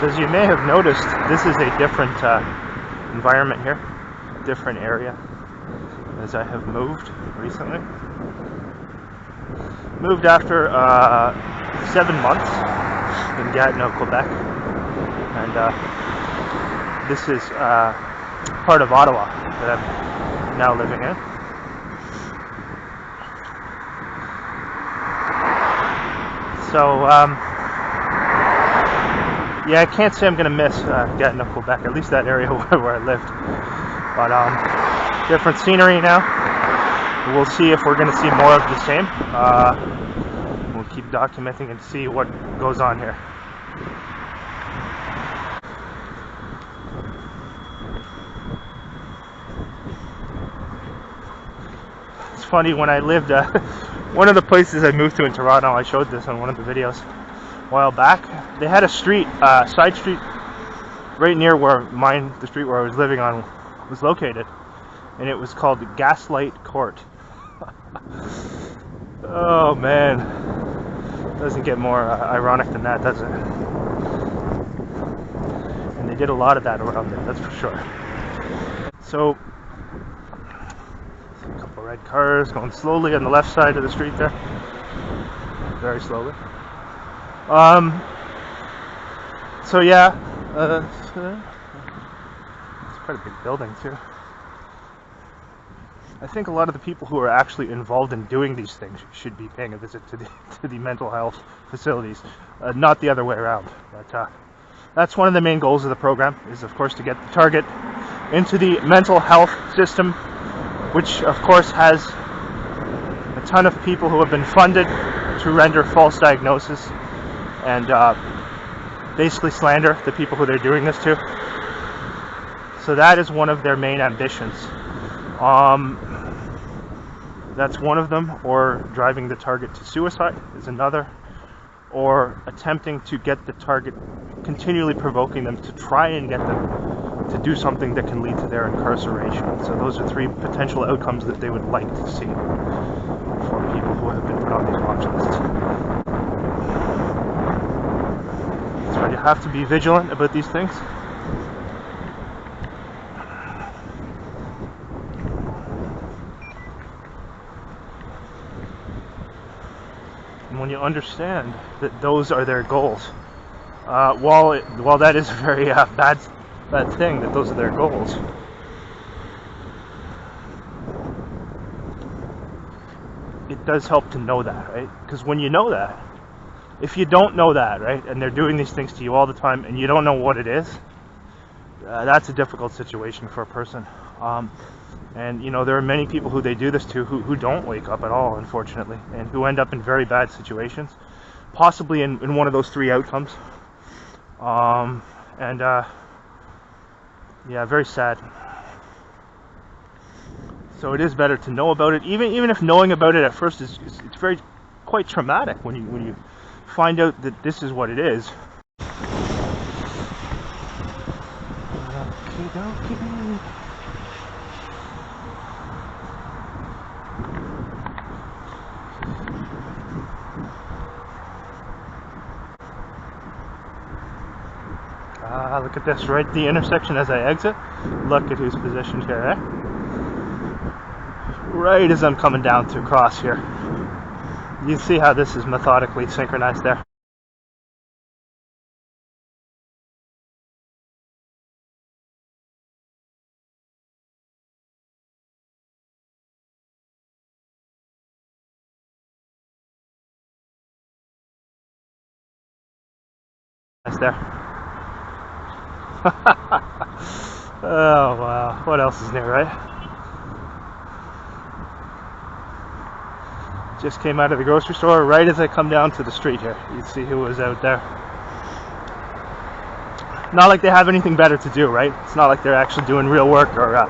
So as you may have noticed, this is a different environment here, different area, as I have moved recently. Moved after 7 months in Gatineau, Quebec, and this is part of Ottawa that I'm now living in. So yeah, I can't say I'm going to miss Gatineau, Quebec, at least that area where I lived. But different scenery now. We'll see if we're going to see more of the same. We'll keep documenting and see what goes on here. It's funny, when I lived, one of the places I moved to in Toronto, I showed this on one of the videos a while back. They had a street, side street, right near where the street where I was living on was located, and it was called Gaslight Court. Oh man, doesn't get more ironic than that, does it? And they did a lot of that around there, that's for sure. So, a couple red cars going slowly on the left side of the street there, very slowly. So yeah, it's quite a big building too. I think a lot of the people who are actually involved in doing these things should be paying a visit to the mental health facilities, not the other way around. But that's one of the main goals of the program, is of course to get the target into the mental health system, which of course has a ton of people who have been funded to render false diagnosis and basically slander the people who they're doing this to. So that is one of their main ambitions. That's one of them, or driving the target to suicide is another, or attempting to get the target, continually provoking them to try and get them to do something that can lead to their incarceration. So those are 3 potential outcomes that they would like to see for people who have been put on these watch lists. So you have to be vigilant about these things. And when you understand that those are their goals, while that is a very bad thing, that those are their goals, it does help to know that, right? Because when you know that, if you don't know that, right, and they're doing these things to you all the time, and you don't know what it is, that's a difficult situation for a person. And you know, there are many people who they do this to who don't wake up at all, unfortunately, and who end up in very bad situations, possibly in one of those 3 outcomes. Yeah, very sad. So it is better to know about it, even if knowing about it at first it's quite traumatic when you find out that this is what it is. Look at this, right at the intersection as I exit. Look at who's positioned here, eh? Right as I'm coming down to cross here. You see how this is methodically synchronized there. That's there. Oh wow, what else is new, right? Just came out of the grocery store right as I come down to the street here. You see who was out there. Not like they have anything better to do, right? It's not like they're actually doing real work or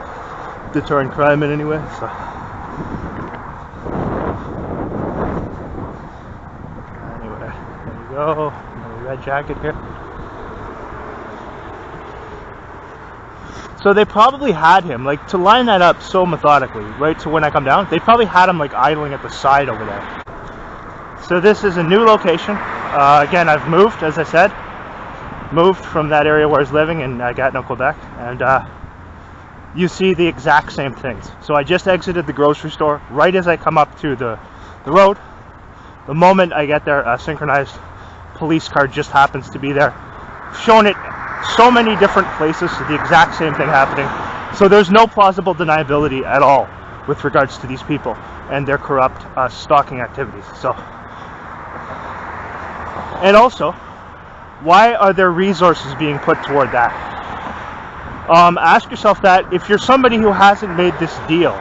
deterring crime in any way. So. Anyway, there you go. Another red jacket here. So they probably had him, like, to line that up so methodically, right? So when I come down, they probably had him, like, idling at the side over there. So this is a new location. Again, I've moved, as I said. moved from that area where I was living in Gatineau, Quebec, and you see the exact same things. So I just exited the grocery store right as I come up to the road. The moment I get there, a synchronized police car just happens to be there. Shown it so many different places, the exact same thing happening. So there's no plausible deniability at all with regards to these people and their corrupt stalking activities. So, and also, why are there resources being put toward that? Ask yourself that if you're somebody who hasn't made this deal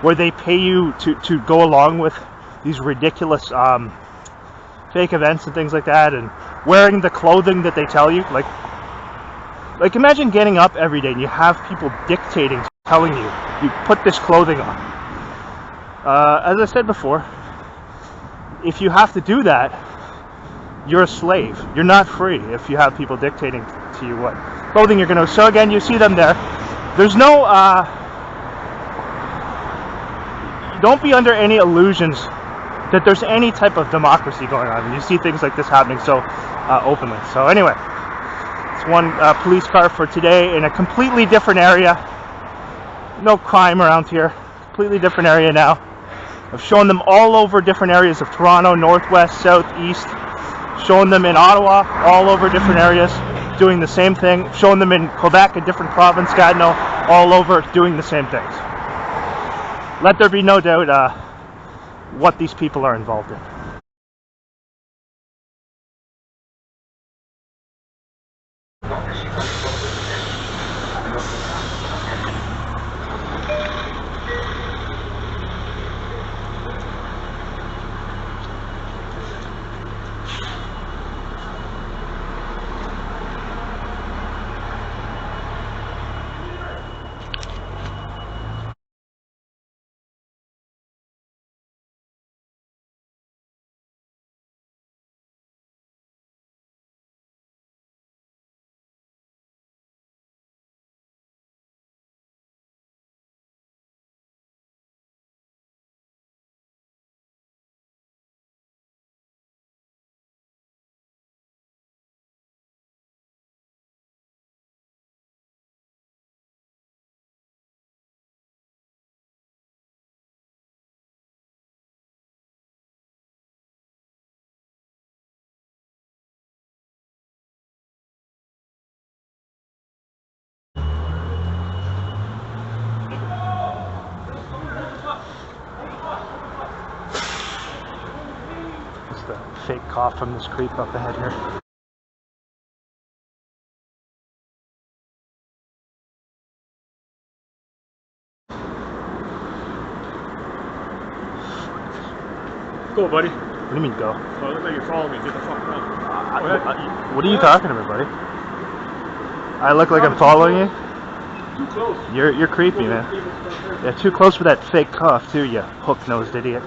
where they pay you to go along with these ridiculous fake events and things like that, and wearing the clothing that they tell you, like imagine getting up every day and you have people dictating, telling you put this clothing on. As I said before, if you have to do that, you're a slave. You're not free if you have people dictating to you what clothing you're going to. So again, you see them there. There's no don't be under any illusions that there's any type of democracy going on, and you see things like this happening so openly. So anyway, it's one police car for today in a completely different area. No crime around here. Completely different area now. I've shown them all over different areas of Toronto, northwest, south, east. Shown them in Ottawa, all over different areas, doing the same thing. Shown them in Quebec, a different province, Gatineau, all over doing the same things. Let there be no doubt what these people are involved in. Just a fake cough from this creep up ahead here. Go, buddy. What do you mean go? Oh, look like you're following me. Get the fuck down. What are you talking about, buddy? I look like I'm following you? Too close. You're creepy, man. Yeah, too close for that fake cough too, you hook-nosed idiot.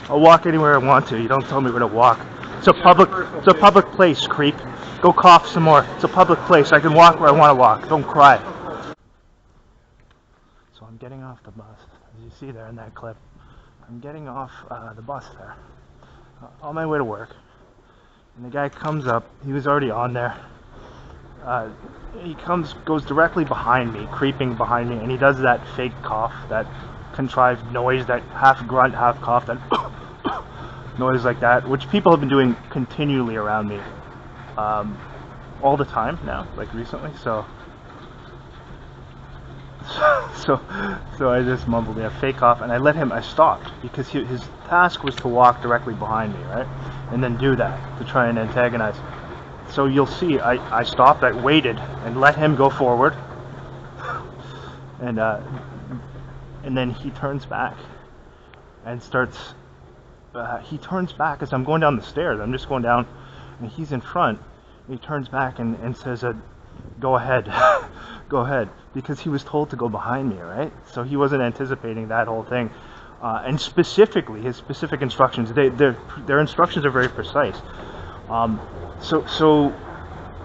I'll walk anywhere I want to. You don't tell me where to walk. It's a public place, creep. Go cough some more. It's a public place. I can walk where I want to walk. Don't cry. So I'm getting off the bus, as you see there in that clip. I'm getting off the bus there, on my way to work, and the guy comes up. He was already on there. He goes directly behind me, creeping behind me, and he does that fake cough, that contrived noise, that half grunt, half cough, that noise like that, which people have been doing continually around me, all the time now, like recently. So I just mumbled, yeah, fake off, and I stopped, because his task was to walk directly behind me, right? And then do that, to try and antagonize. So you'll see, I stopped, I waited, and let him go forward, and then he turns back, and he turns back as I'm going down the stairs. I'm just going down, and he's in front. He turns back and says, go ahead. Go ahead, because he was told to go behind me, right? So he wasn't anticipating that whole thing, and specifically his specific instructions. Their instructions are very precise. So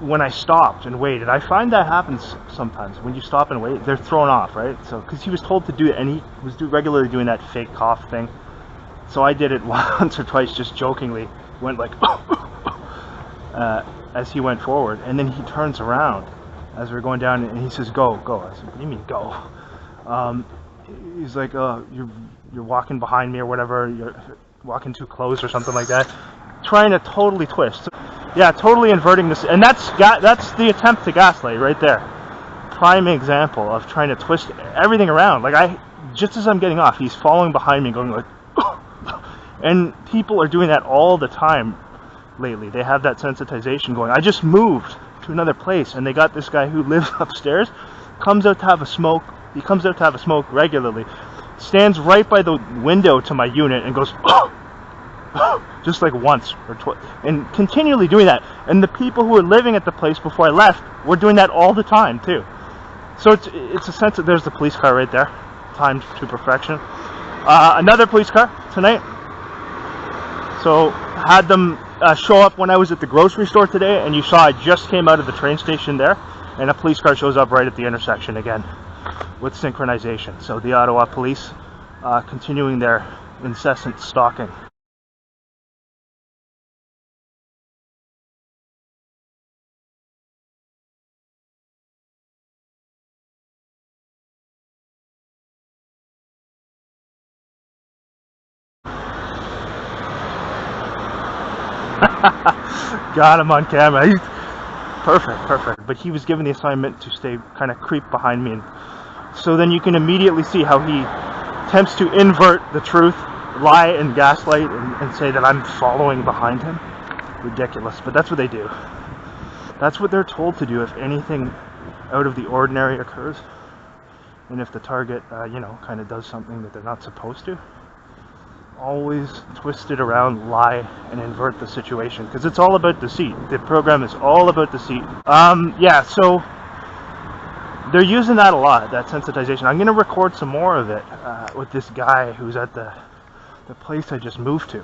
when I stopped and waited, I find that happens sometimes. When you stop and wait, they're thrown off, right? So because he was told to do it, and he was regularly doing that fake cough thing. So I did it once or twice, just jokingly, went like, as he went forward, and then he turns around as we're going down, and he says, "Go, go." I said, "What do you mean, go?" He's like, "You're walking behind me or whatever. You're walking too close or something like that." Trying to totally twist. Yeah, totally inverting this, and that's the attempt to gaslight right there. Prime example of trying to twist everything around. Like just as I'm getting off, he's following behind me, going like, and people are doing that all the time lately. They have that sensitization going. I just moved to another place, and they got this guy who lives upstairs, comes out to have a smoke. He comes out to have a smoke regularly, stands right by the window to my unit, and goes, just like once or twice, and continually doing that. And the people who were living at the place before I left were doing that all the time too. So it's a sense that there's the police car right there, timed to perfection. Another police car tonight. So had them show up when I was at the grocery store today, and you saw I just came out of the train station there, and a police car shows up right at the intersection again with synchronization. So the Ottawa police continuing their incessant stalking. Got him on camera. He's perfect. But he was given the assignment to stay kind of creep behind me, and so then you can immediately see how he attempts to invert the truth, lie and gaslight, and say that I'm following behind him. Ridiculous, but that's what they do. That's what they're told to do if anything out of the ordinary occurs, and if the target, kind of does something that they're not supposed to. Always twist it around, lie, and invert the situation, because it's all about deceit. The program is all about deceit. So they're using that a lot, that sensitization. I'm going to record some more of it with this guy who's at the place I just moved to.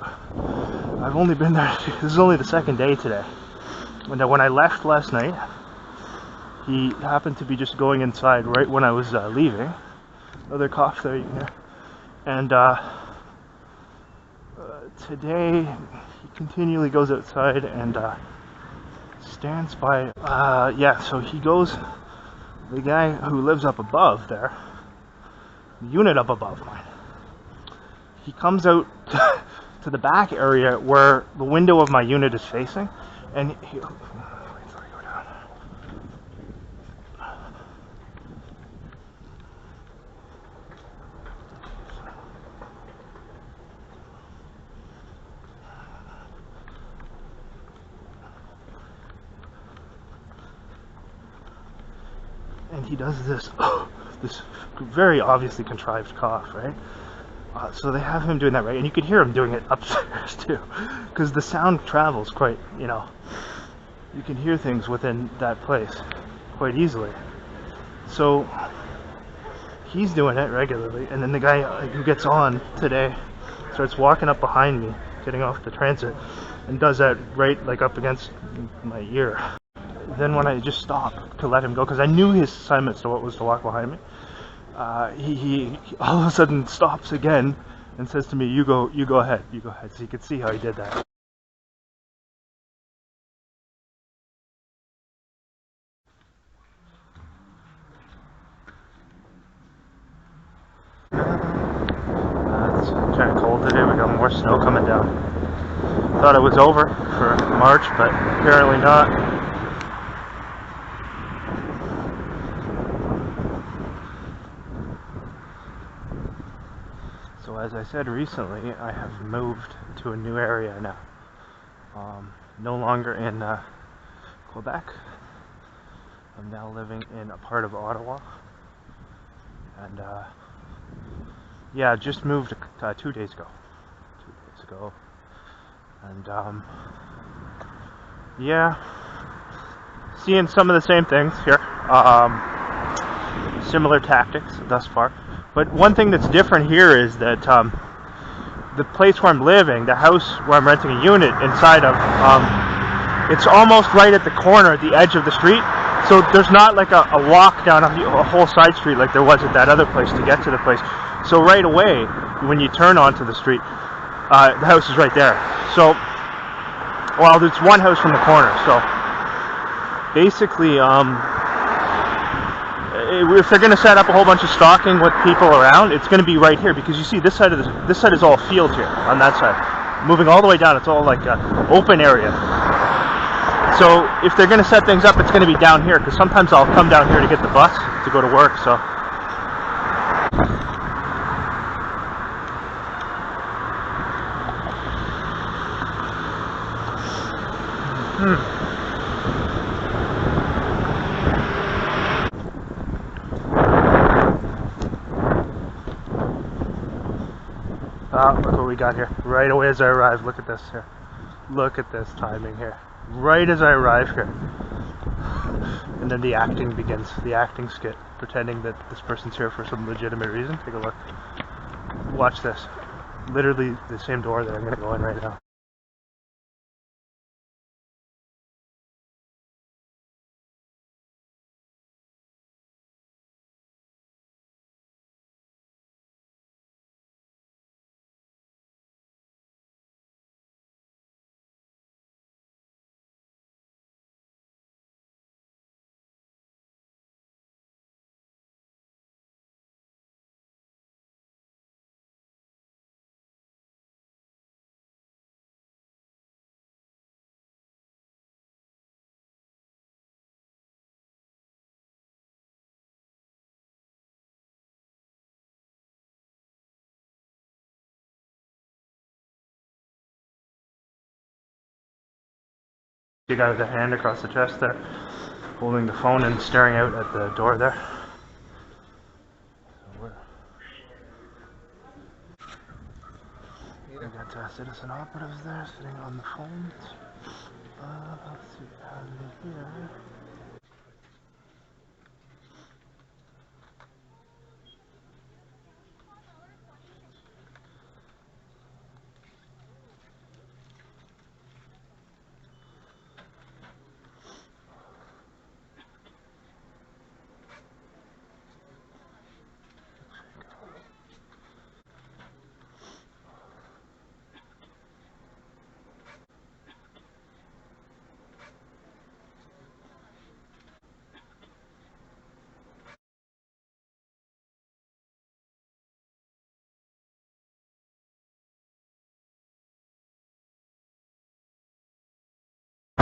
I've only been there, this is only the second day today. When I left last night, he happened to be just going inside right when I was leaving. Another cough there, you can hear. And today he continually goes outside and stands by. So he goes, the guy who lives up above there, the unit up above mine, he comes out to the back area where the window of my unit is facing, and he, he does this very obviously contrived cough, right? So they have him doing that, right? And you could hear him doing it upstairs too, because the sound travels quite, you can hear things within that place quite easily. So he's doing it regularly, and then the guy who gets on today starts walking up behind me, getting off the transit, and does that right like up against my ear. Then when I just stopped to let him go, because I knew his assignment was to walk behind me, he all of a sudden stops again and says to me, you go ahead. So you could see how he did that. It's kind of cold today. We got more snow coming down. Thought it was over for March, but apparently not. So as I said recently, I have moved to a new area now. No longer in Quebec. I'm now living in a part of Ottawa. And just moved 2 days ago. 2 days ago. And seeing some of the same things here. Similar tactics thus far. But one thing that's different here is that the place where I'm living, the house where I'm renting a unit inside of, it's almost right at the corner, at the edge of the street. So there's not like a walk down a whole side street like there was at that other place to get to the place. So right away, when you turn onto the street, the house is right there. So, well, there's one house from the corner. So basically, if they're going to set up a whole bunch of stalking with people around, it's going to be right here, because you see this side is all field here. On that side, moving all the way down, it's all like an open area. So if they're going to set things up, it's going to be down here, because sometimes I'll come down here to get the bus to go to work. So look what we got here. Right away as I arrive, look at this here. Look at this timing here. Right as I arrive here. And then the acting begins. The acting skit. Pretending that this person's here for some legitimate reason. Take a look. Watch this. Literally the same door that I'm going to go in right now. The guy with a hand across the chest there, holding the phone and staring out at the door there. We got citizen operatives there sitting on the phones. Let's see what happens here.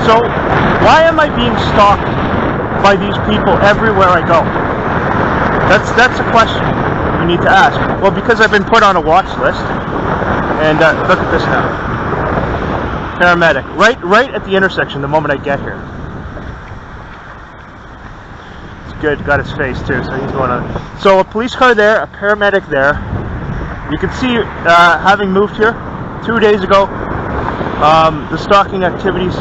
So, why am I being stalked by these people everywhere I go? That's a question you need to ask. Well, because I've been put on a watch list, and look at this now. Paramedic, right at the intersection the moment I get here. It's good, got his face too, so he's going on. So a police car there, a paramedic there. You can see, having moved here 2 days ago, the stalking activities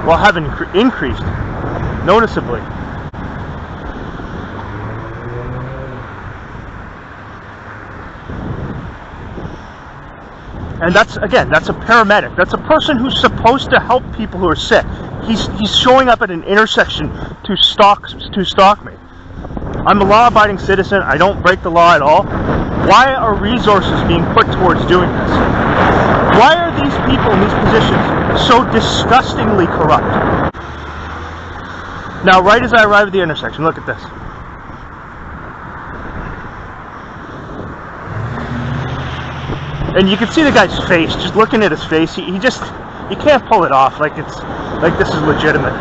have increased noticeably. And that's a paramedic. That's a person who's supposed to help people who are sick. He's showing up at an intersection to stalk me. I'm a law-abiding citizen. I don't break the law at all. Why are resources being put towards doing this? Why are these people in these positions so disgustingly corrupt? Now, right as I arrive at the intersection, look at this. And you can see the guy's face, just looking at his face, he can't pull it off like this is legitimate.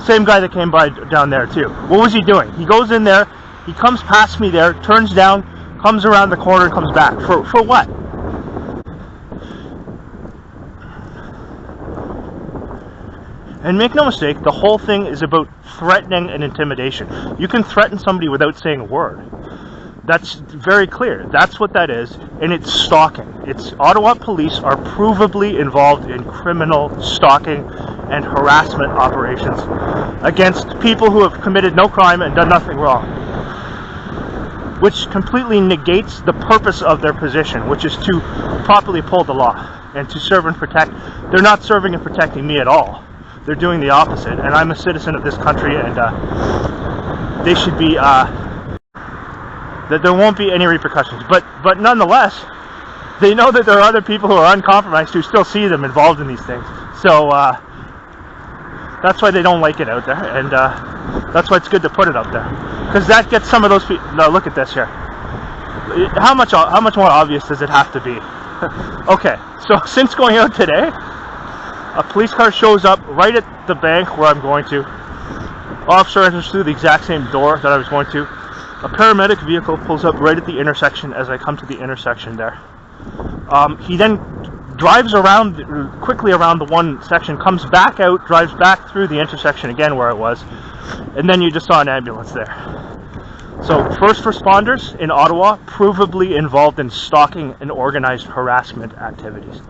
Same guy that came by down there too. What was he doing? He goes in there, he comes past me there, turns down, comes around the corner and comes back. For what? And make no mistake, the whole thing is about threatening and intimidation. You can threaten somebody without saying a word. That's very clear. That's what that is, and it's stalking. Ottawa police are provably involved in criminal stalking and harassment operations against people who have committed no crime and done nothing wrong, which completely negates the purpose of their position, which is to properly uphold the law and to serve and protect. They're not serving and protecting me at all. They're doing the opposite, and I'm a citizen of this country, and they should be that there won't be any repercussions. But nonetheless, they know that there are other people who are uncompromised who still see them involved in these things. So that's why they don't like it out there, and that's why it's good to put it out there, because that gets some of those people. Now look at this here. How much more obvious does it have to be? Okay, so since going out today, a police car shows up right at the bank where I'm going to. Officer enters through the exact same door that I was going to. A paramedic vehicle pulls up right at the intersection as I come to the intersection there. He then drives quickly around the one section, comes back out, drives back through the intersection again where I was, and then you just saw an ambulance there. So first responders in Ottawa provably involved in stalking and organized harassment activities.